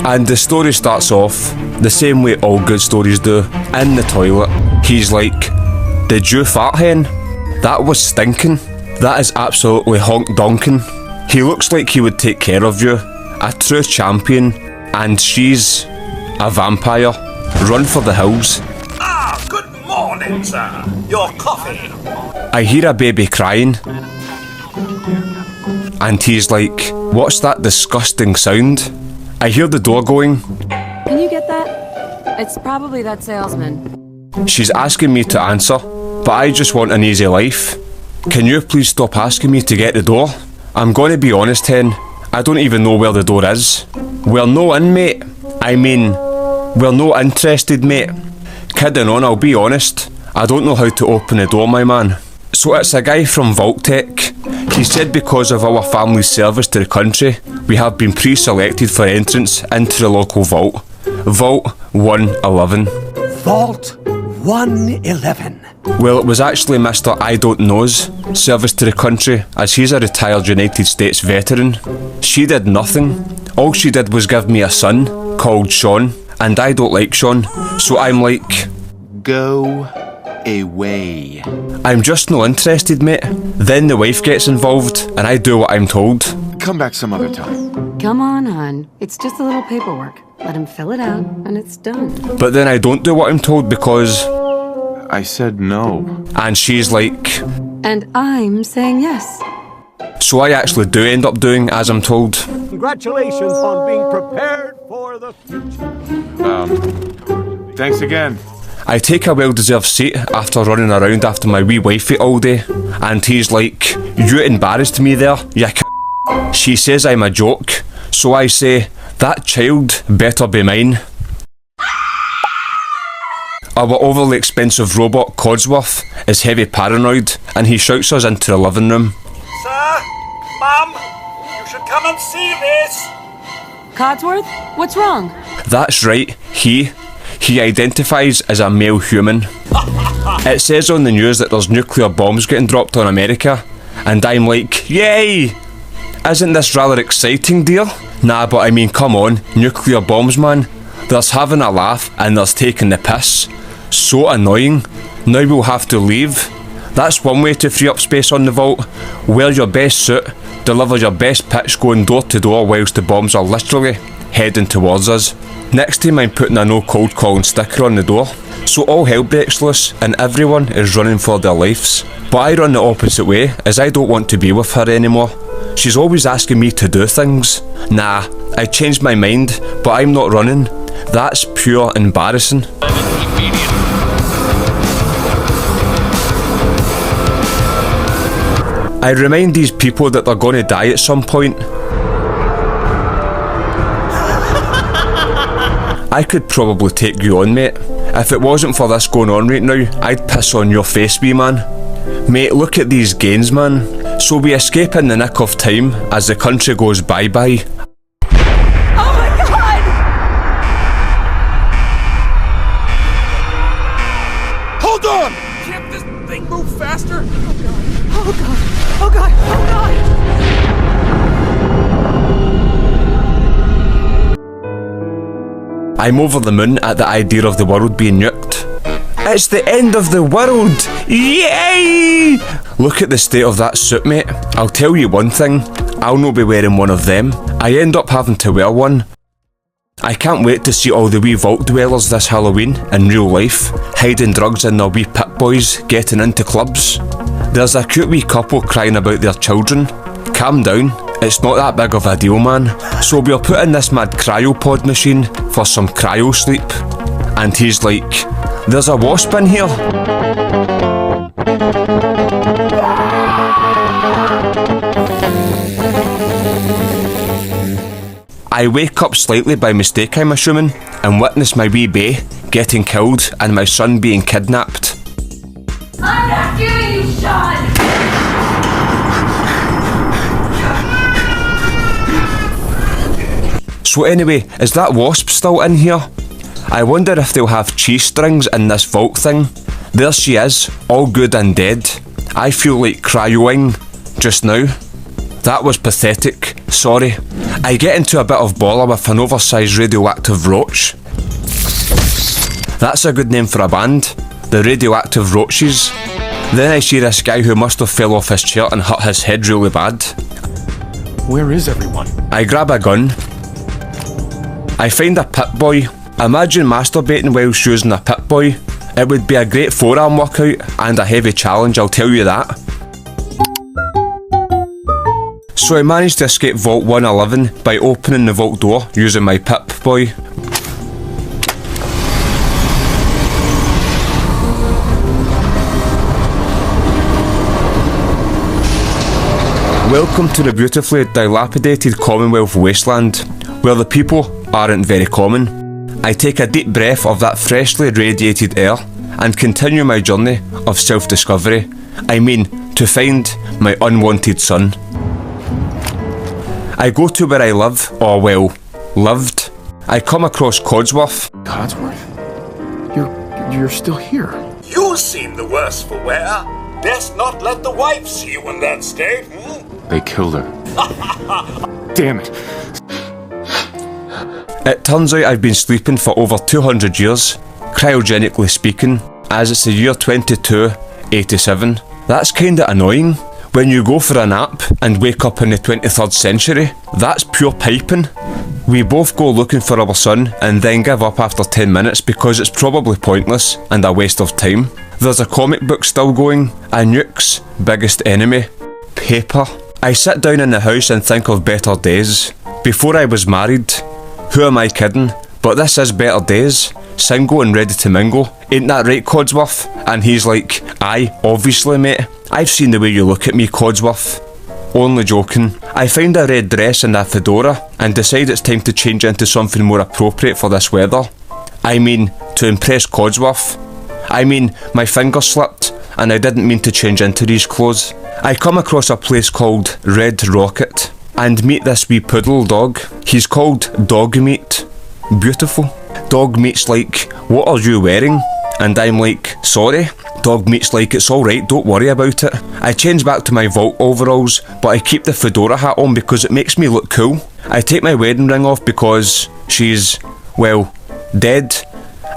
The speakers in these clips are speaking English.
And the story starts off the same way all good stories do. In the toilet, he's like, "Did you fart, hen? That was stinking. That is absolutely honk-donking. He looks like he would take care of you. A true champion. And she's a vampire. Run for the hills." Good morning, sir. Your coffee. I hear a baby crying. And he's like, "What's that disgusting sound?" I hear the door going. Can you get that? It's probably that salesman. She's asking me to answer, but I just want an easy life. Can you please stop asking me to get the door? I'm gonna be honest, hen. I don't even know where the door is. We're no in, mate. I mean, we're no interested, mate. Kidding on, I'll be honest. I don't know how to open the door, my man. So it's a guy from Vault Tech. He said because of our family's service to the country, we have been pre-selected for entrance into the local vault. Vault 111. Vault 111. Well, it was actually Mr. I Don't Know's service to the country, as he's a retired United States veteran. She did nothing. All she did was give me a son called Sean, and I don't like Sean, so I'm like, go away. I'm just not interested, mate. Then the wife gets involved, and I do what I'm told. Come back some other time. Come on, hon. It's just a little paperwork. Let him fill it out, and it's done. But then I don't do what I'm told because... I said no. And she's like... And I'm saying yes. So I actually do end up doing as I'm told. Congratulations on being prepared for the future. Thanks again. I take a well-deserved seat after running around after my wee wifey all day, and he's like, "You embarrassed me there, you c***." She says I'm a joke, so I say, "That child better be mine." Our overly expensive robot, Codsworth, is heavy paranoid, and he shouts us into the living room. Sir, Mum, you should come and see this. Codsworth, what's wrong? That's right, he identifies as a male human. It says on the news that there's nuclear bombs getting dropped on America, and I'm like, yay! Isn't this rather exciting, dear? Nah, but I mean, come on, nuclear bombs, man. There's having a laugh and there's taking the piss. So annoying. Now we'll have to leave. That's one way to free up space on the vault. Wear your best suit, deliver your best pitch going door to door whilst the bombs are literally heading towards us. Next time I'm putting a no cold calling sticker on the door. So all hell breaks loose and everyone is running for their lives. But I run the opposite way, as I don't want to be with her anymore. She's always asking me to do things. Nah, I changed my mind, but I'm not running. That's pure embarrassing. I remind these people that they're going to die at some point. I could probably take you on, mate. If it wasn't for this going on right now, I'd piss on your face, wee man. Mate, look at these gains, man. So we escape in the nick of time as the country goes bye-bye. Oh my god! Hold on! Can't this thing move faster? Oh god! Oh god! Oh god! I'm over the moon at the idea of the world being nuked. It's the end of the world! Yay! Look at the state of that suit, mate. I'll tell you one thing, I'll not be wearing one of them. I end up having to wear one. I can't wait to see all the wee vault dwellers this Halloween in real life, hiding drugs in their wee pit boys, getting into clubs. There's a cute wee couple crying about their children. Calm down, it's not that big of a deal, man. So we're putting this mad cryopod machine for some cryosleep. And he's like, "There's a wasp in here." I wake up slightly by mistake, I'm assuming, and witness my wee bae getting killed and my son being kidnapped. I'm not giving you Sean! So anyway, is that wasp still in here? I wonder if they'll have cheese strings in this vault thing. There she is, all good and dead. I feel like cryoing just now. That was pathetic. Sorry. I get into a bit of bother with an oversized radioactive roach. That's a good name for a band. The Radioactive Roaches. Then I see this guy who must have fell off his chair and hurt his head really bad. Where is everyone? I grab a gun. I find a Pip-Boy. Imagine masturbating whilst using a Pip-Boy. It would be a great forearm workout and a heavy challenge, I'll tell you that. So I managed to escape Vault 111 by opening the vault door using my Pip-Boy. Welcome to the beautifully dilapidated Commonwealth wasteland, where the people aren't very common. I take a deep breath of that freshly radiated air and continue my journey of self-discovery. I mean, to find my unwanted son. I go to where I live, or well, lived. I come across Codsworth. Codsworth? You're still here. You seem the worse for wear. Best not let the wife see you in that state, They killed her. Damn it. It turns out I've been sleeping for over 200 years, cryogenically speaking, as it's the year 2287. That's kinda annoying. When you go for a nap and wake up in the 23rd century, that's pure piping. We both go looking for our son and then give up after 10 minutes because it's probably pointless and a waste of time. There's a comic book still going, a nuke's biggest enemy, paper. I sit down in the house and think of better days. Before I was married, who am I kidding? But this is better days, single and ready to mingle. Ain't that right, Codsworth? And he's like, aye, obviously mate. I've seen the way you look at me, Codsworth. Only joking. I find a red dress and a fedora and decide it's time to change into something more appropriate for this weather. I mean, to impress Codsworth. I mean, my finger slipped and I didn't mean to change into these clothes. I come across a place called Red Rocket and meet this wee poodle dog. He's called Dog Meat. Beautiful. Dog Meat's like, what are you wearing? And I'm like, sorry. Dog Meat's like, it's alright, don't worry about it. I change back to my vault overalls, but I keep the fedora hat on because it makes me look cool. I take my wedding ring off because she's, well, dead.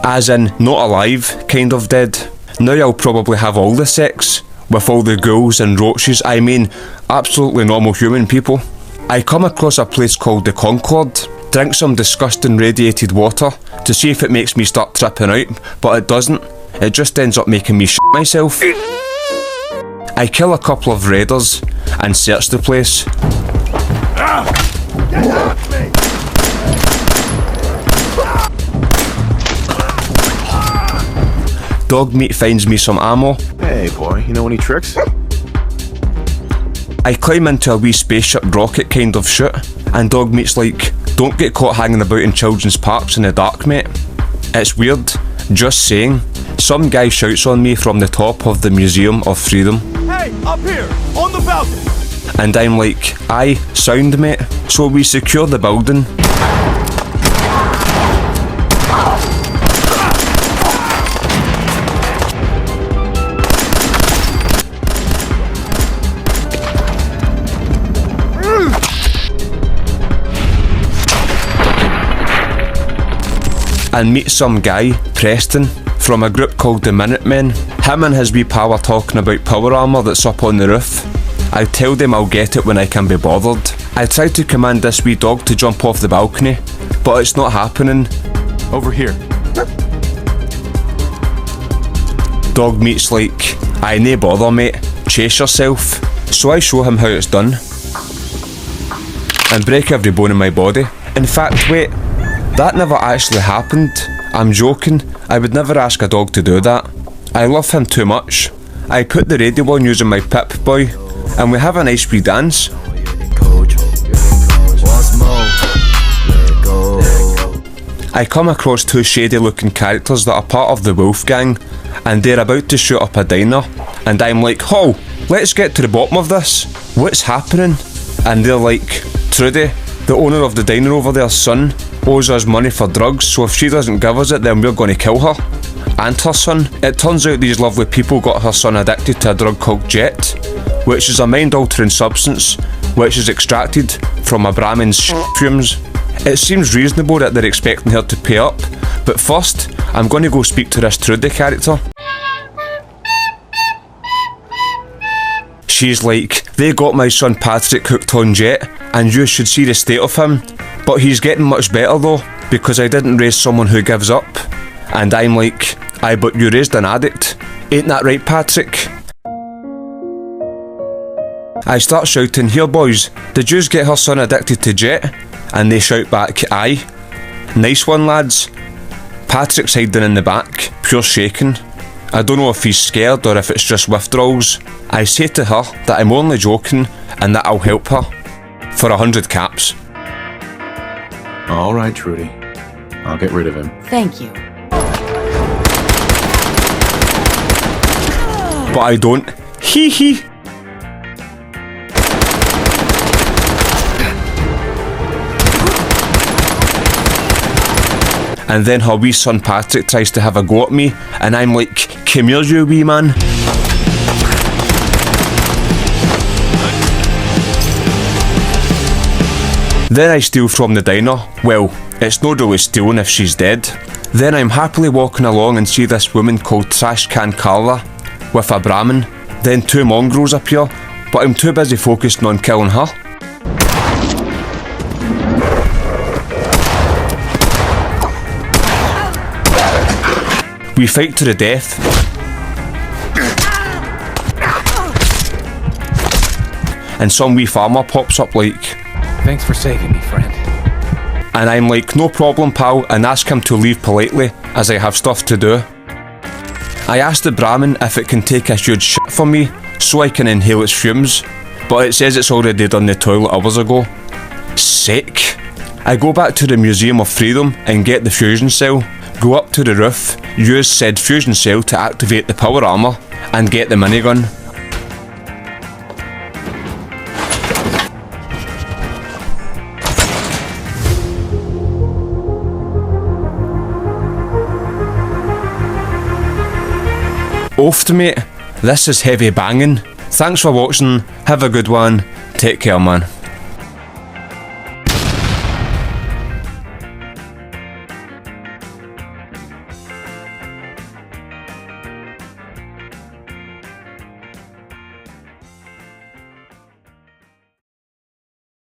As in, not alive, kind of dead. Now I'll probably have all the sex, with all the ghouls and roaches, I mean, absolutely normal human people. I come across a place called the Concord, drink some disgusting radiated water to see if it makes me start tripping out, but it doesn't. It just ends up making me shit myself. I kill a couple of raiders and search the place. Dog Meat finds me some ammo. Hey boy, you know any tricks? I climb into a wee spaceship rocket kind of shit, and Dog Meat's like, don't get caught hanging about in children's parks in the dark, mate. It's weird, just saying. Some guy shouts on me from the top of the Museum of Freedom. Hey, up here, on the balcony! And I'm like, aye, sound mate. So we secure the building. And meet some guy, Preston, from a group called the Minutemen. Him and his wee pal are talking about power armour that's up on the roof. I tell them I'll get it when I can be bothered. I try to command this wee dog to jump off the balcony, but it's not happening. Over here. Dog Meat's like, aye, nae bother mate, chase yourself. So I show him how it's done. And break every bone in my body. In fact, wait, that never actually happened. I'm joking, I would never ask a dog to do that. I love him too much. I put the radio on using my Pip-Boy, and we have a nice wee dance. I come across two shady looking characters that are part of the Wolf Gang, and they're about to shoot up a diner, and I'm like, ho, let's get to the bottom of this. What's happening? And they're like, Trudy, the owner of the diner over there's son, owes us money for drugs, so if she doesn't give us it, then we're going to kill her. And her son. It turns out these lovely people got her son addicted to a drug called Jet, which is a mind-altering substance which is extracted from a Brahmin's fumes. It seems reasonable that they're expecting her to pay up, but first, I'm going to go speak to this Trudy character. She's like, they got my son Patrick hooked on jet, and you should see the state of him. But he's getting much better though, because I didn't raise someone who gives up. And I'm like, aye, but you raised an addict. Ain't that right, Patrick? I start shouting, here boys, did yous get her son addicted to jet? And they shout back, aye. Nice one, lads. Patrick's hiding in the back, pure shaking. I don't know if he's scared or if it's just withdrawals. I say to her that I'm only joking and that I'll help her. For 100 caps. All right, Trudy. I'll get rid of him. Thank you. But I don't. Hee hee. And then her wee son Patrick tries to have a go at me, and I'm like, come here you wee man. Then I steal from the diner. Well, it's not really stealing if she's dead. Then I'm happily walking along and see this woman called Trash Can Carla with a Brahmin. Then 2 mongrels appear, but I'm too busy focusing on killing her. We fight to the death. And some wee farmer pops up like, thanks for saving me, friend. and I'm like, no problem pal, and ask him to leave politely as I have stuff to do. I asked the Brahmin if it can take a huge shit for me so I can inhale its fumes, but it says it's already done the toilet hours ago. Sick. I go back to the Museum of Freedom and get the fusion cell, go up to the roof, use said fusion cell to activate the power armor, and get the minigun. Off to mate, this is heavy banging. Thanks for watching, have a good one, take care man.